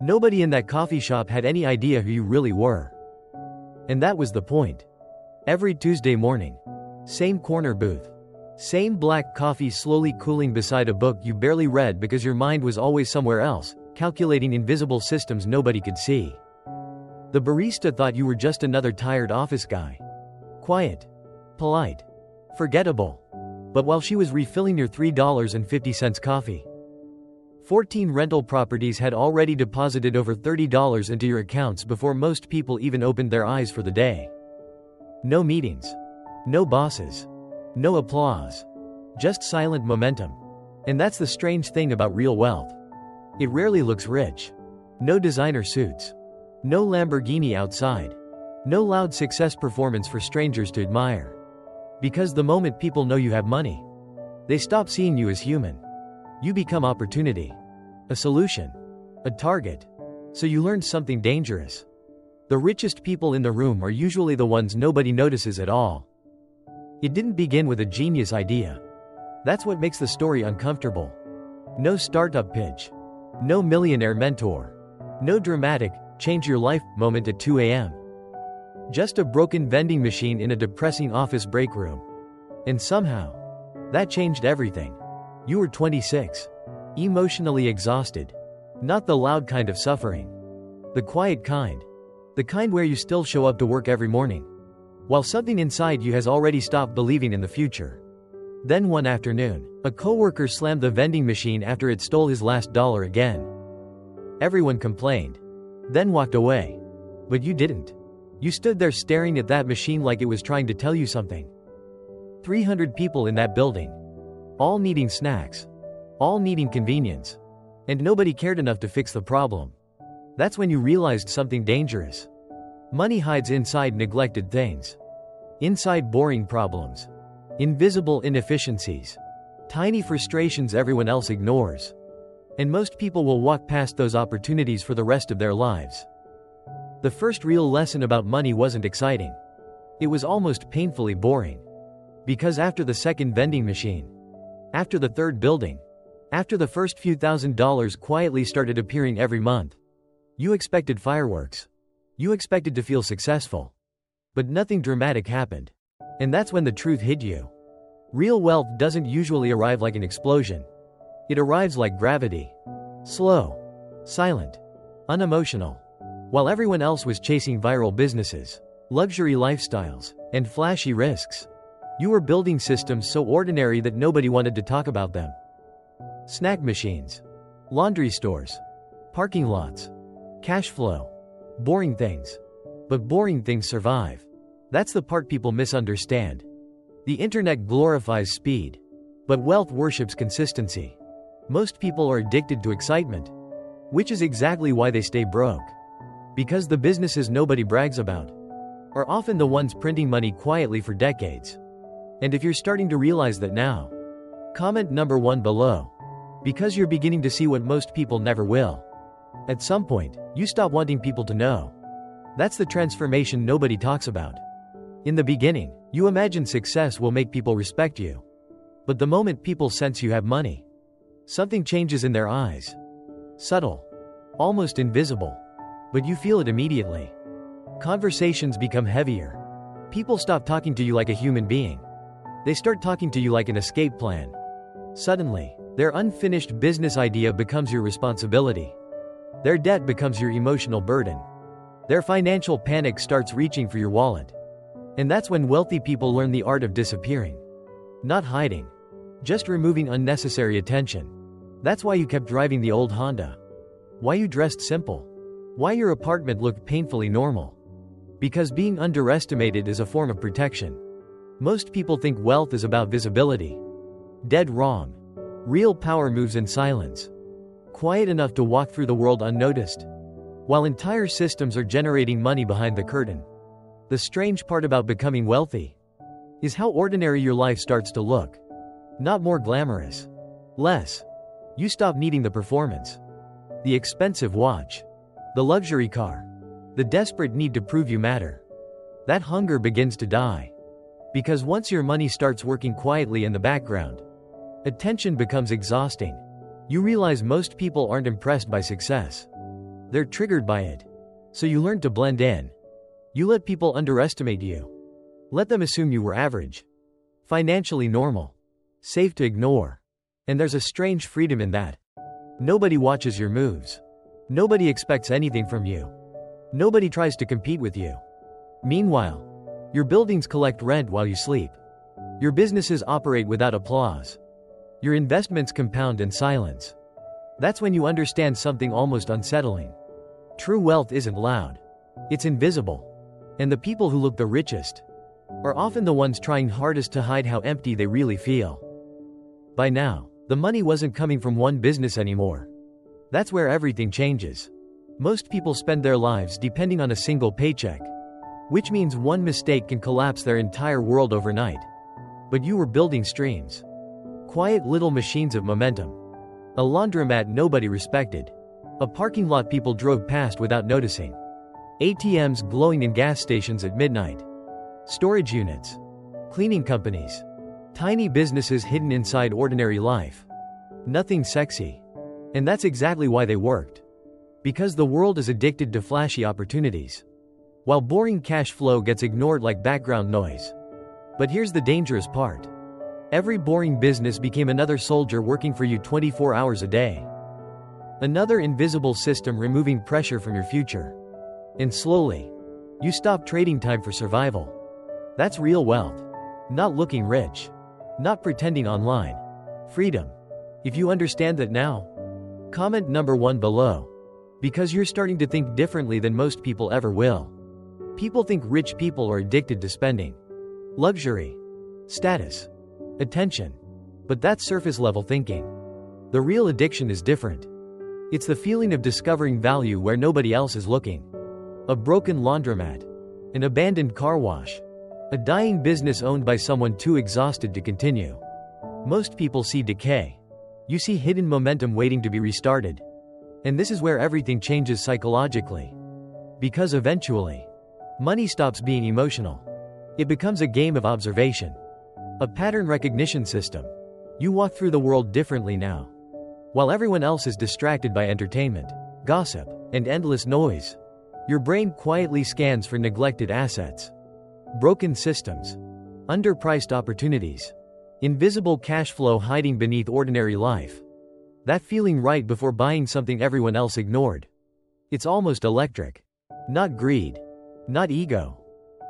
Nobody in that coffee shop had any idea who you really were. And that was the point. Every Tuesday morning. Same corner booth. Same black coffee slowly cooling beside a book you barely read because your mind was always somewhere else, calculating invisible systems nobody could see. The barista thought you were just another tired office guy. Quiet. Polite. Forgettable. But while she was refilling your $3.50 coffee, 14 rental properties had already deposited over $30 into your accounts before most people even opened their eyes for the day. No meetings. No bosses. No applause. Just silent momentum. And that's the strange thing about real wealth. It rarely looks rich. No designer suits. No Lamborghini outside. No loud success performance for strangers to admire. Because the moment people know you have money, they stop seeing you as human. You become opportunity. A solution. A target. So you learn something dangerous. The richest people in the room are usually the ones nobody notices at all. It didn't begin with a genius idea. That's what makes the story uncomfortable. No startup pitch. No millionaire mentor. No dramatic, change your life moment at 2 a.m. Just a broken vending machine in a depressing office break room. And somehow, that changed everything. You were 26. Emotionally exhausted. Not the loud kind of suffering. The quiet kind. The kind where you still show up to work every morning, while something inside you has already stopped believing in the future. Then one afternoon, a coworker slammed the vending machine after it stole his last dollar again. Everyone complained. Then walked away. But you didn't. You stood there staring at that machine like it was trying to tell you something. 300 people in that building. All needing snacks. All needing convenience. And nobody cared enough to fix the problem. That's when you realized something dangerous. Money hides inside neglected things. Inside boring problems. Invisible inefficiencies. Tiny frustrations everyone else ignores. And most people will walk past those opportunities for the rest of their lives. The first real lesson about money wasn't exciting. It was almost painfully boring. Because after the second vending machine, after the third building, after the first few $1,000s quietly started appearing every month, you expected fireworks. You expected to feel successful. But nothing dramatic happened. And that's when the truth hit you. Real wealth doesn't usually arrive like an explosion. It arrives like gravity. Slow. Silent. Unemotional. While everyone else was chasing viral businesses, luxury lifestyles, and flashy risks, you were building systems so ordinary that nobody wanted to talk about them. Snack machines. Laundry stores. Parking lots. Cash flow. Boring things. But boring things survive. That's the part people misunderstand. The internet glorifies speed. But wealth worships consistency. Most people are addicted to excitement. Which is exactly why they stay broke. Because the businesses nobody brags about are often the ones printing money quietly for decades. And if you're starting to realize that now, comment number 1 below. Because you're beginning to see what most people never will. At some point, you stop wanting people to know. That's the transformation nobody talks about. In the beginning, you imagine success will make people respect you. But the moment people sense you have money, something changes in their eyes. Subtle. Almost invisible. But you feel it immediately. Conversations become heavier. People stop talking to you like a human being. They start talking to you like an escape plan. Suddenly, their unfinished business idea becomes your responsibility. Their debt becomes your emotional burden. Their financial panic starts reaching for your wallet. And that's when wealthy people learn the art of disappearing. Not hiding. Just removing unnecessary attention. That's why you kept driving the old Honda. Why you dressed simple. Why your apartment looked painfully normal. Because being underestimated is a form of protection. Most people think wealth is about visibility. Dead wrong. Real power moves in silence. Quiet enough to walk through the world unnoticed. While entire systems are generating money behind the curtain. The strange part about becoming wealthy is how ordinary your life starts to look. Not more glamorous. Less. You stop needing the performance. The expensive watch. The luxury car. The desperate need to prove you matter. That hunger begins to die. Because once your money starts working quietly in the background, attention becomes exhausting. You realize most people aren't impressed by success. They're triggered by it. So you learn to blend in. You let people underestimate you. Let them assume you were average. Financially normal. Safe to ignore. And there's a strange freedom in that. Nobody watches your moves. Nobody expects anything from you. Nobody tries to compete with you. Meanwhile, your buildings collect rent while you sleep. Your businesses operate without applause. Your investments compound in silence. That's when you understand something almost unsettling. True wealth isn't loud. It's invisible. And the people who look the richest are often the ones trying hardest to hide how empty they really feel. By now, the money wasn't coming from one business anymore. That's where everything changes. Most people spend their lives depending on a single paycheck, which means one mistake can collapse their entire world overnight. But you were building streams. Quiet little machines of momentum. A laundromat nobody respected. A parking lot people drove past without noticing. ATMs glowing in gas stations at midnight. Storage units. Cleaning companies. Tiny businesses hidden inside ordinary life. Nothing sexy. And that's exactly why they worked. Because the world is addicted to flashy opportunities. While boring cash flow gets ignored like background noise. But here's the dangerous part. Every boring business became another soldier working for you 24 hours a day. Another invisible system removing pressure from your future. And slowly, you stop trading time for survival. That's real wealth. Not looking rich. Not pretending online. Freedom. If you understand that now, comment number 1 below. Because you're starting to think differently than most people ever will. People think rich people are addicted to spending. Luxury. Status. Attention. But that's surface level thinking. The real addiction is different. It's the feeling of discovering value where nobody else is looking. A broken laundromat. An abandoned car wash. A dying business owned by someone too exhausted to continue. Most people see decay. You see hidden momentum waiting to be restarted. And this is where everything changes psychologically. Because eventually, money stops being emotional. It becomes a game of observation. A pattern recognition system. You walk through the world differently now. While everyone else is distracted by entertainment, gossip, and endless noise, your brain quietly scans for neglected assets. Broken systems. Underpriced opportunities. Invisible cash flow hiding beneath ordinary life. That feeling right before buying something everyone else ignored. It's almost electric. Not greed. Not ego.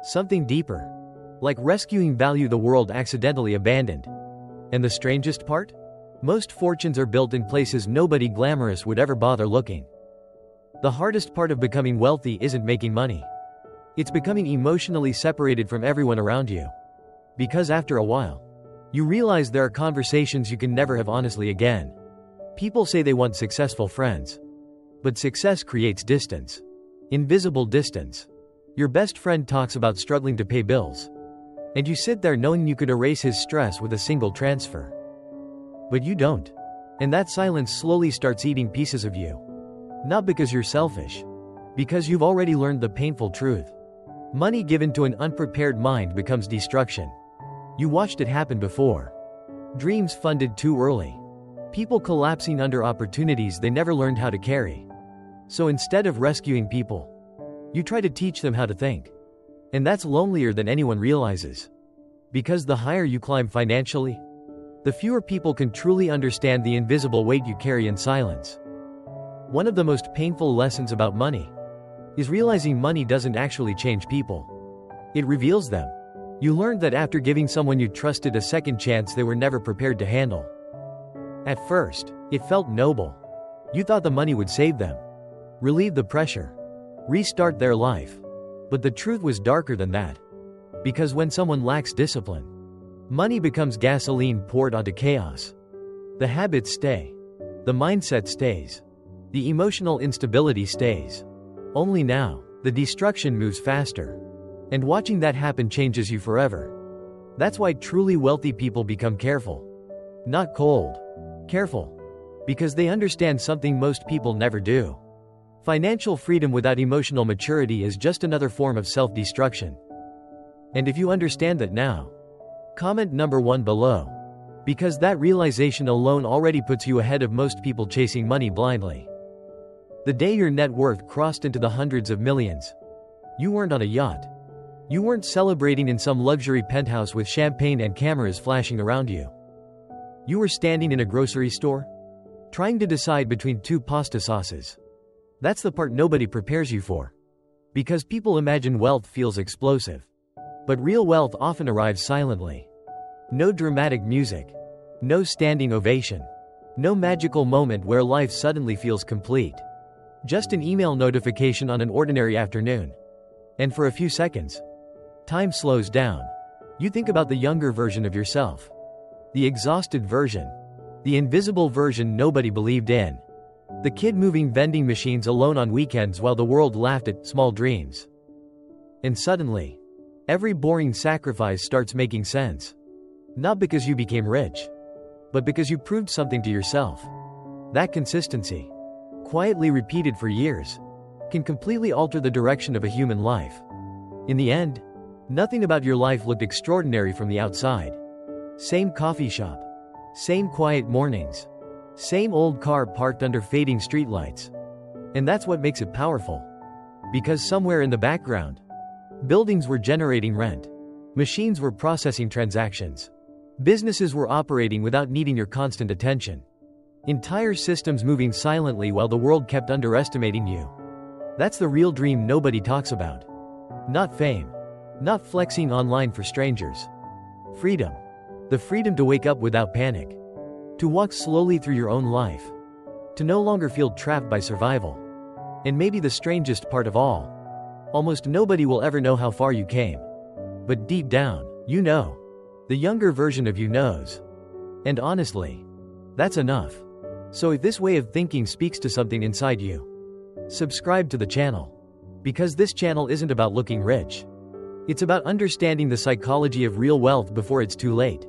Something deeper. Like rescuing value the world accidentally abandoned. And the strangest part? Most fortunes are built in places nobody glamorous would ever bother looking. The hardest part of becoming wealthy isn't making money. It's becoming emotionally separated from everyone around you. Because after a while, you realize there are conversations you can never have honestly again. People say they want successful friends. But success creates distance. Invisible distance. Your best friend talks about struggling to pay bills. And you sit there knowing you could erase his stress with a single transfer. But you don't. And that silence slowly starts eating pieces of you. Not because you're selfish. Because you've already learned the painful truth. Money given to an unprepared mind becomes destruction. You watched it happen before. Dreams funded too early. People collapsing under opportunities they never learned how to carry. So instead of rescuing people, you try to teach them how to think. And that's lonelier than anyone realizes. Because the higher you climb financially, the fewer people can truly understand the invisible weight you carry in silence. One of the most painful lessons about money is realizing money doesn't actually change people. It reveals them. You learned that after giving someone you trusted a second chance they were never prepared to handle. At first, it felt noble. You thought the money would save them, relieve the pressure, restart their life. But the truth was darker than that. Because when someone lacks discipline, money becomes gasoline poured onto chaos. The habits stay. The mindset stays. The emotional instability stays. Only now, the destruction moves faster. And watching that happen changes you forever. That's why truly wealthy people become careful. Not cold. Careful. Because they understand something most people never do. Financial freedom without emotional maturity is just another form of self-destruction. And if you understand that now, comment number 1 below. Because that realization alone already puts you ahead of most people chasing money blindly. The day your net worth crossed into the hundreds of millions. You weren't on a yacht. You weren't celebrating in some luxury penthouse with champagne and cameras flashing around you. You were standing in a grocery store, trying to decide between two pasta sauces. That's the part nobody prepares you for. Because people imagine wealth feels explosive. But real wealth often arrives silently. No dramatic music. No standing ovation. No magical moment where life suddenly feels complete. Just an email notification on an ordinary afternoon. And for a few seconds, time slows down. You think about the younger version of yourself. The exhausted version. The invisible version nobody believed in. The kid moving vending machines alone on weekends while the world laughed at small dreams. And suddenly, every boring sacrifice starts making sense. Not because you became rich, but because you proved something to yourself. That consistency, quietly repeated for years, can completely alter the direction of a human life. In the end, nothing about your life looked extraordinary from the outside. Same coffee shop. Same quiet mornings. Same old car parked under fading streetlights. And that's what makes it powerful. Because somewhere in the background, buildings were generating rent. Machines were processing transactions. Businesses were operating without needing your constant attention. Entire systems moving silently while the world kept underestimating you. That's the real dream nobody talks about. Not fame. Not flexing online for strangers. Freedom. The freedom to wake up without panic. To walk slowly through your own life. To no longer feel trapped by survival. And maybe the strangest part of all. Almost nobody will ever know how far you came. But deep down, you know. The younger version of you knows. And honestly, that's enough. So if this way of thinking speaks to something inside you, subscribe to the channel. Because this channel isn't about looking rich. It's about understanding the psychology of real wealth before it's too late.